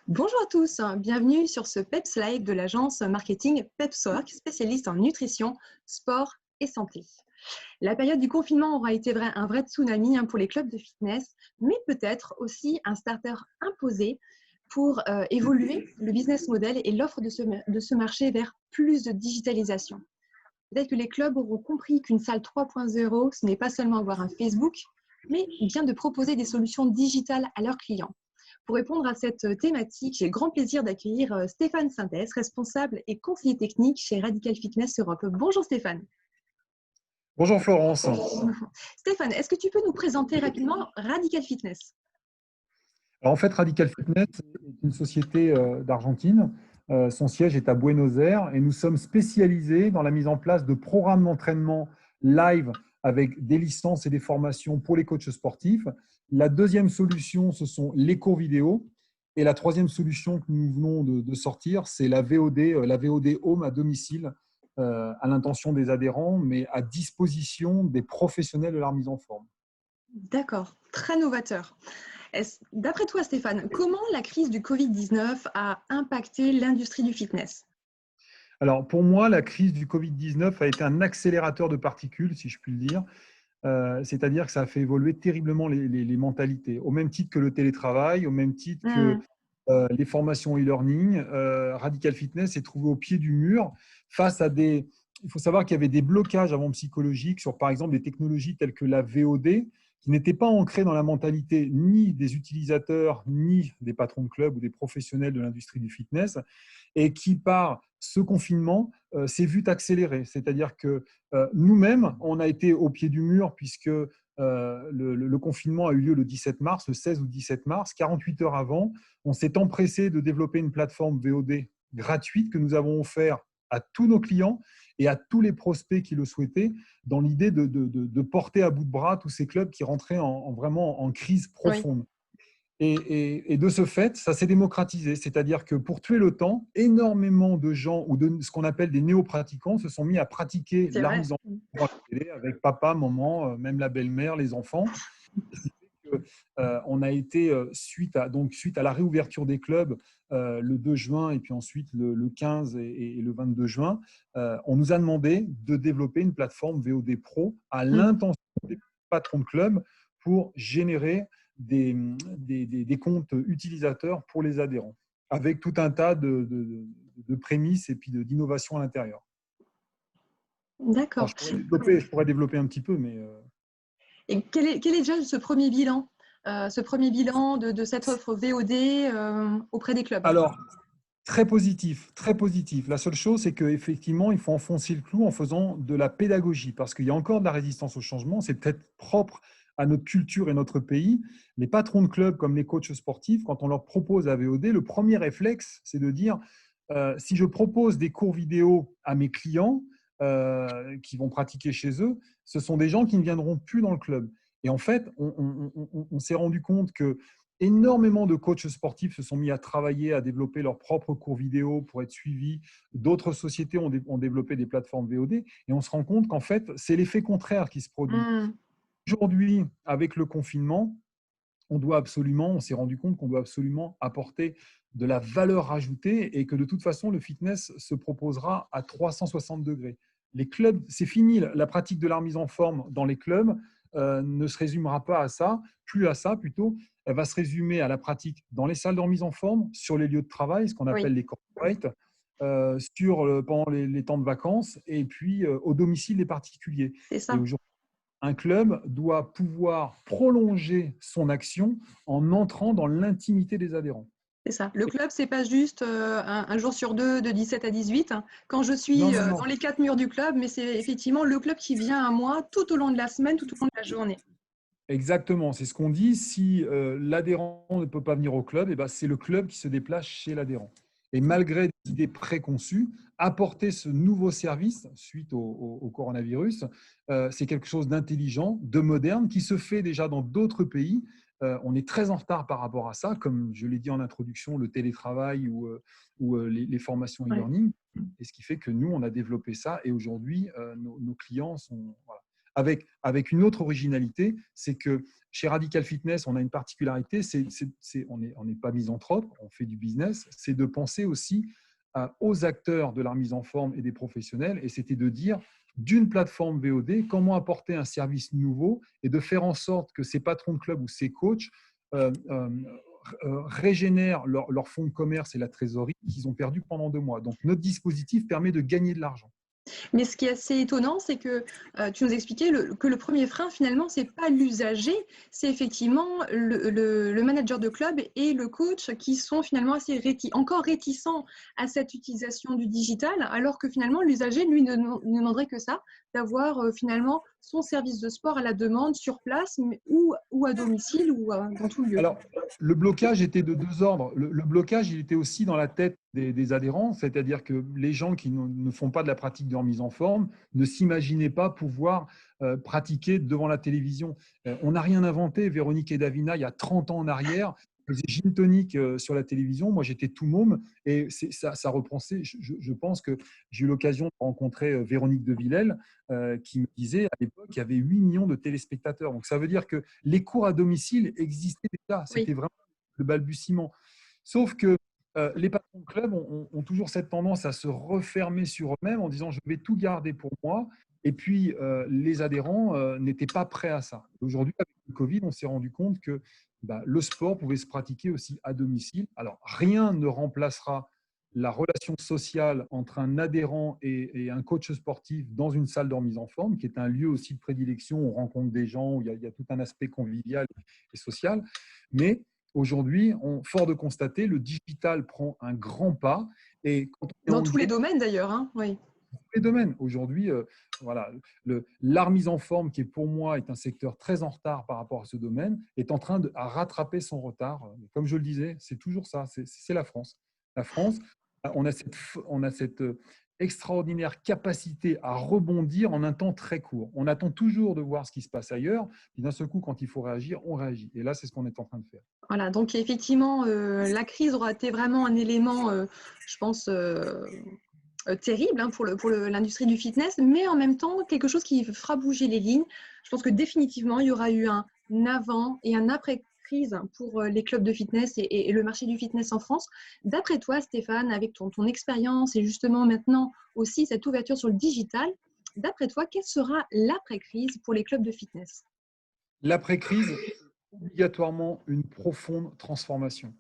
Bonjour à tous, bienvenue sur ce PEPS Live de l'agence marketing PepsWork, spécialiste en nutrition, sport et santé. La période du confinement aura été un vrai tsunami pour les clubs de fitness, mais peut-être aussi un starter imposé pour évoluer le business model et l'offre de ce marché vers plus de digitalisation. Peut-être que les clubs auront compris qu'une salle 3.0, ce n'est pas seulement avoir un Facebook, mais bien de proposer des solutions digitales à leurs clients. Pour répondre à cette thématique, j'ai le grand plaisir d'accueillir Stéphane Sintès, responsable et conseiller technique chez Radical Fitness Europe. Bonjour Stéphane. Bonjour Florence. Stéphane, est-ce que tu peux nous présenter rapidement Radical Fitness? Alors, en fait, Radical Fitness est une société d'Argentine. Son siège est à Buenos Aires et nous sommes spécialisés dans la mise en place de programmes d'entraînement live avec des licences et des formations pour les coachs sportifs. La deuxième solution, ce sont les cours vidéo. Et la troisième solution que nous venons de sortir, c'est la VOD Home à domicile, à l'intention des adhérents, mais à disposition des professionnels de la remise en forme. D'accord, très novateur. D'après toi Stéphane, comment la crise du Covid-19 a impacté l'industrie du fitness? Alors, pour moi, la crise du Covid-19 a été un accélérateur de particules, si je puis le dire. C'est-à-dire que ça a fait évoluer terriblement les mentalités. Au même titre que le télétravail, au même titre que Hmm. les formations e-learning, Radical Fitness s'est trouvé au pied du mur face à des… Il faut savoir qu'il y avait des blocages avant psychologiques sur, par exemple, des technologies telles que la VOD, qui n'étaient pas ancrées dans la mentalité ni des utilisateurs, ni des patrons de clubs ou des professionnels de l'industrie du fitness, et qui, par ce confinement, s'est vu accélérer. C'est-à-dire que nous-mêmes, on a été au pied du mur puisque le confinement a eu lieu le 17 mars, le 16 ou 17 mars, 48 heures avant. On s'est empressé de développer une plateforme VOD gratuite que nous avons offert à tous nos clients et à tous les prospects qui le souhaitaient, dans l'idée de porter à bout de bras tous ces clubs qui rentraient vraiment en crise Oui, profonde. Et de ce fait, ça s'est démocratisé. C'est-à-dire que pour tuer le temps, énormément de gens, ou de ce qu'on appelle des néo-pratiquants, se sont mis à pratiquer c'est la vrai. remise en forme à la télé avec papa, maman, même la belle-mère, les enfants. Ce qui fait que, on a été, suite à la réouverture des clubs le 2 juin et puis ensuite le 15 et le 22 juin, on nous a demandé de développer une plateforme VOD Pro à Hmm. l'intention des patrons de clubs pour générer des comptes utilisateurs pour les adhérents, avec tout un tas de prémices et puis d'innovations à l'intérieur. Alors, D'accord. je pourrais développer un petit peu, mais Et quel est déjà ce premier bilan de cette offre VOD auprès des clubs? alors, très positif, très positif. La seule chose, c'est qu'effectivement, il faut enfoncer le clou en faisant de la pédagogie, parce qu'il y a encore de la résistance au changement. C'est peut-être propre à notre culture et notre pays. Les patrons de clubs, comme les coachs sportifs, quand on leur propose la VOD, le premier réflexe, c'est de dire, si je propose des cours vidéo à mes clients qui vont pratiquer chez eux, ce sont des gens qui ne viendront plus dans le club. Et en fait, on s'est rendu compte que énormément de coachs sportifs se sont mis à travailler, à développer leurs propres cours vidéo pour être suivis. D'autres sociétés ont développé des plateformes VOD. Et on se rend compte qu'en fait, c'est l'effet contraire qui se produit. Hmm. Aujourd'hui, avec le confinement, on s'est rendu compte qu'on doit absolument apporter de la valeur ajoutée et que de toute façon, le fitness se proposera à 360 degrés. Les clubs, c'est fini. La pratique de la remise en forme dans les clubs ne se résumera pas à ça, plus à ça plutôt. Elle va se résumer à la pratique dans les salles de remise en forme, sur les lieux de travail, ce qu'on Oui, appelle les corporates, pendant les temps de vacances, et puis au domicile des particuliers. c'est Et ça. aujourd'hui, un club doit pouvoir prolonger son action en entrant dans l'intimité des adhérents. C'est ça. Le club, c'est pas juste un jour sur deux de 17 à 18, quand je Non, suis non, dans non. les quatre murs du club, mais c'est effectivement le club qui vient à moi tout au long de la semaine, tout au long de la journée. Exactement, c'est ce qu'on dit. Si l'adhérent ne peut pas venir au club, eh ben, c'est le club qui se déplace chez l'adhérent. Et malgré des idées préconçues, apporter ce nouveau service suite au coronavirus, c'est quelque chose d'intelligent, de moderne, qui se fait déjà dans d'autres pays. On est très en retard par rapport à ça, comme je l'ai dit en introduction, le télétravail ou les formations Ouais. e-learning. Et ce qui fait que nous, on a développé ça et aujourd'hui, nos clients sont… Voilà. avec une autre originalité, c'est que chez Radical Fitness, on a une particularité, on n'est pas misanthrope, on fait du business, c'est de penser aussi aux acteurs de la remise en forme et des professionnels, et c'était de dire d'une plateforme VOD, comment apporter un service nouveau et de faire en sorte que ces patrons de club ou ces coachs euh, euh, régénèrent leur fonds de commerce et la trésorerie qu'ils ont perdu pendant 2 mois. Donc, notre dispositif permet de gagner de l'argent. Mais ce qui est assez étonnant, c'est que tu nous expliquais que le premier frein, finalement, ce n'est pas l'usager, c'est effectivement le manager de club et le coach qui sont finalement encore réticents à cette utilisation du digital, alors que finalement, l'usager, lui, ne demanderait que ça, d'avoir finalement son service de sport à la demande sur place ou à domicile ou dans tout lieu. Alors, le blocage était de 2 ordres. Le blocage, il était aussi dans la tête des adhérents, c'est-à-dire que les gens qui ne font pas de la pratique de remise en forme ne s'imaginaient pas pouvoir pratiquer devant la télévision. On n'a rien inventé, Véronique et Davina, il y a 30 ans en arrière. Faisait gin tonic sur la télévision. Moi, j'étais tout môme et ça repensait. Je pense que j'ai eu l'occasion de rencontrer Véronique de Villèle qui me disait à l'époque qu'il y avait 8 millions de téléspectateurs. Donc, ça veut dire que les cours à domicile existaient déjà. C'était Oui. vraiment le balbutiement. Sauf que les patrons de club ont toujours cette tendance à se refermer sur eux-mêmes en disant je vais tout garder pour moi. Et puis, les adhérents n'étaient pas prêts à ça. Aujourd'hui, avec le Covid, on s'est rendu compte que le sport pouvait se pratiquer aussi à domicile. Alors, rien ne remplacera la relation sociale entre un adhérent et un coach sportif dans une salle de remise en forme, qui est un lieu aussi de prédilection où on rencontre des gens, où il y a tout un aspect convivial et social. Mais aujourd'hui, fort de constater, le digital prend un grand pas. Et quand on est Dans en tous les domaines d'ailleurs, hein, oui. les domaines. Aujourd'hui, voilà, la remise en forme, qui est pour moi est un secteur très en retard par rapport à ce domaine, est en train de rattraper son retard. Comme je le disais, c'est toujours ça, c'est la France. La France, on a cette extraordinaire capacité à rebondir en un temps très court. On attend toujours de voir ce qui se passe ailleurs, puis d'un seul coup, quand il faut réagir, on réagit. Et là, c'est ce qu'on est en train de faire. Voilà, donc effectivement, la crise aura été vraiment un élément, je pense, terrible hein, pour l'industrie du fitness, mais en même temps, quelque chose qui fera bouger les lignes. Je pense que définitivement, il y aura eu un avant et un après-crise pour les clubs de fitness et le marché du fitness en France. D'après toi, Stéphane, avec ton expérience et justement maintenant aussi cette ouverture sur le digital, d'après toi, quelle sera l'après-crise pour les clubs de fitness? L'après-crise, obligatoirement une profonde transformation.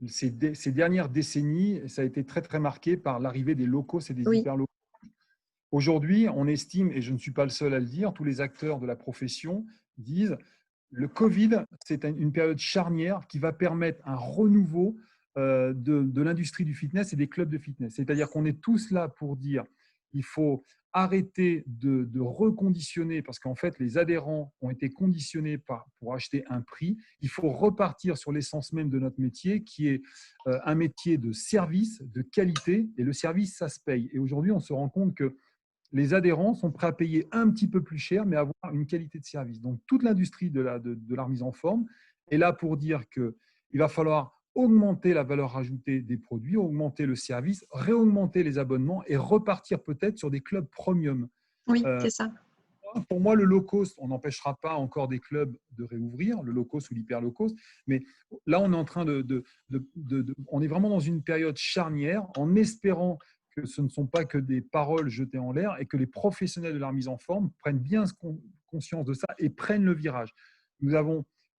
Ces dernières décennies, ça a été très, très marqué par l'arrivée des low cost et des Oui, hyper low cost. Aujourd'hui, on estime, et je ne suis pas le seul à le dire, tous les acteurs de la profession disent le Covid, c'est une période charnière qui va permettre un renouveau de l'industrie du fitness et des clubs de fitness. C'est-à-dire qu'on est tous là pour dire il faut arrêter de reconditionner, parce qu'en fait, les adhérents ont été conditionnés pour acheter un prix. Il faut repartir sur l'essence même de notre métier, qui est un métier de service, de qualité, et le service, ça se paye. Et aujourd'hui, on se rend compte que les adhérents sont prêts à payer un petit peu plus cher, mais avoir une qualité de service. Donc, toute l'industrie de la remise en forme est là pour dire qu'il va falloir augmenter la valeur ajoutée des produits, augmenter le service, réaugmenter les abonnements et repartir peut-être sur des clubs premium. oui, Euh, c'est ça. pour moi, le low cost, on n'empêchera pas encore des clubs de réouvrir, le low cost ou l'hyper low cost, mais là, on est en train on est vraiment dans une période charnière en espérant que ce ne sont pas que des paroles jetées en l'air et que les professionnels de la remise en forme prennent bien conscience de ça et prennent le virage.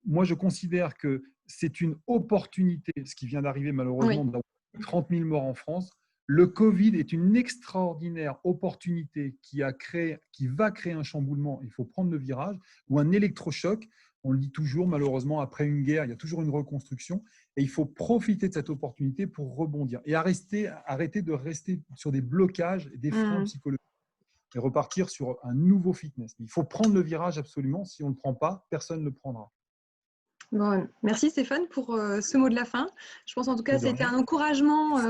Moi, je considère que c'est une opportunité, ce qui vient d'arriver malheureusement, Oui. d'avoir 30 000 morts en France. Le Covid est une extraordinaire opportunité qui va créer un chamboulement. Il faut prendre le virage, ou un électrochoc. On le dit toujours, malheureusement, après une guerre, il y a toujours une reconstruction. Et il faut profiter de cette opportunité pour rebondir et arrêter de rester sur des blocages, des freins Mmh. psychologiques et repartir sur un nouveau fitness. Il faut prendre le virage absolument. Si on ne le prend pas, personne ne le prendra. Bon, merci Stéphane pour ce mot de la fin. Je pense en tout cas Mais que de c'était rien. un encouragement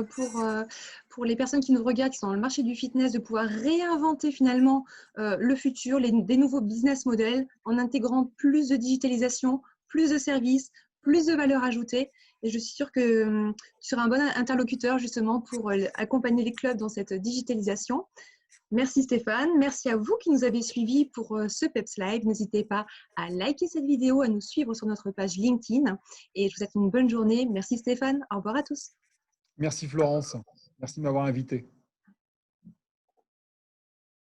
pour les personnes qui nous regardent, qui sont dans le marché du fitness, de pouvoir réinventer finalement le futur, des nouveaux business models en intégrant plus de digitalisation, plus de services, plus de valeur ajoutée. Et je suis sûre que tu seras un bon interlocuteur justement pour accompagner les clubs dans cette digitalisation. Merci Stéphane, merci à vous qui nous avez suivis pour ce PEPS Live. N'hésitez pas à liker cette vidéo, à nous suivre sur notre page LinkedIn et je vous souhaite une bonne journée. Merci Stéphane, au revoir à tous. Merci Florence, merci de m'avoir invité.